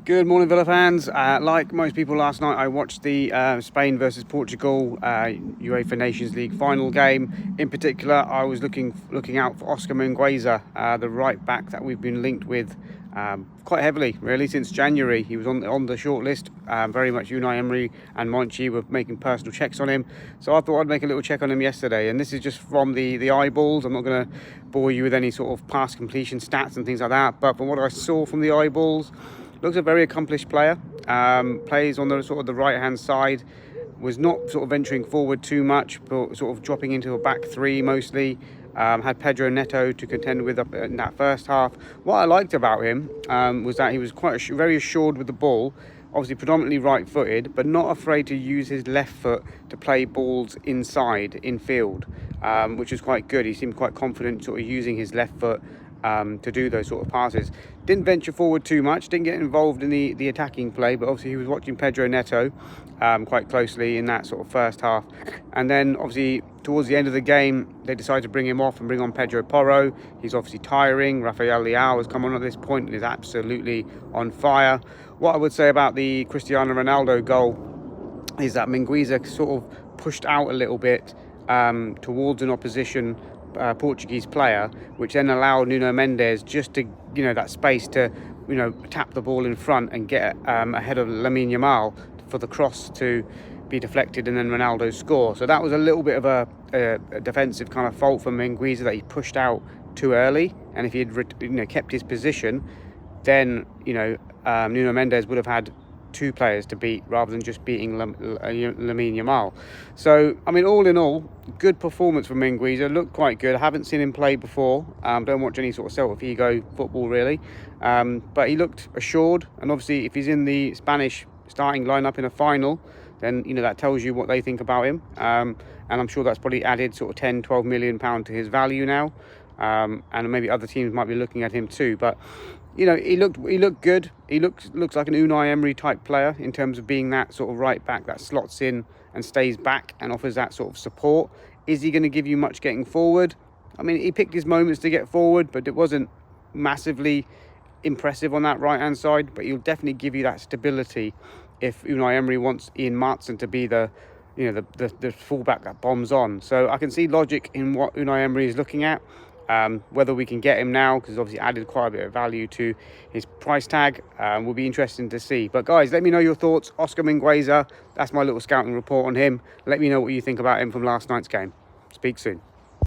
Good morning, Villa fans. Like most people last night, I watched the Spain versus Portugal UEFA Nations League final game. In particular, I was looking out for Oscar Mingueza, the right back that we've been linked with quite heavily, really, since January. He was on the short list. Very much Unai Emery and Monchi were making personal checks on him. So I thought I'd make a little check on him yesterday. And this is just from the eyeballs. I'm not going to bore you with any sort of pass completion stats and things like that. But from what I saw from the eyeballs, looks a very accomplished player. Plays on the sort of the right hand side. Was not sort of venturing forward too much, but sort of dropping into a back three mostly. Had Pedro Neto to contend with up in that first half. What I liked about him was that he was very assured with the ball. Obviously predominantly right-footed, but not afraid to use his left foot to play balls inside, in field, which was quite good. He seemed quite confident sort of using his left foot to do those sort of passes. Didn't venture forward too much, didn't get involved in the attacking play, but obviously he was watching Pedro Neto quite closely in that sort of first half. And then obviously towards the end of the game, they decided to bring him off and bring on Pedro Porro. He's obviously tiring. Rafael Leao has come on at this point and is absolutely on fire. What I would say about the Cristiano Ronaldo goal is that Mingueza sort of pushed out a little bit towards an opposition Portuguese player, which then allowed Nuno Mendes just to, that space to, tap the ball in front and get ahead of Lamine Yamal for the cross to be deflected and then Ronaldo score. So that was a little bit of a defensive kind of fault for Mingueza, that he pushed out too early. And if he had kept his position, then Nuno Mendes would have had two players to beat rather than just beating Lamine Yamal. So, I mean, all in all, good performance from Mingueza. Looked quite good. I haven't seen him play before. Don't watch any sort of Celta Vigo football, really. But he looked assured. And obviously, if he's in the Spanish starting lineup in a final, then, that tells you what they think about him. And I'm sure that's probably added sort of 10, 12 million pound to his value now. And maybe other teams might be looking at him too. But he looked good. He looks like an Unai Emery type player in terms of being that sort of right back that slots in and stays back and offers that sort of support. Is he going to give you much getting forward? I mean, he picked his moments to get forward, but it wasn't massively impressive on that right hand side. But he'll definitely give you that stability if Unai Emery wants Ian Maatsen to be the fullback that bombs on. So I can see logic in what Unai Emery is looking at. Whether we can get him now, because obviously added quite a bit of value to his price tag, will be interesting to see. But guys, let me know your thoughts. Oscar Mingueza, that's my little scouting report on him. Let me know what you think about him from last night's game. Speak soon.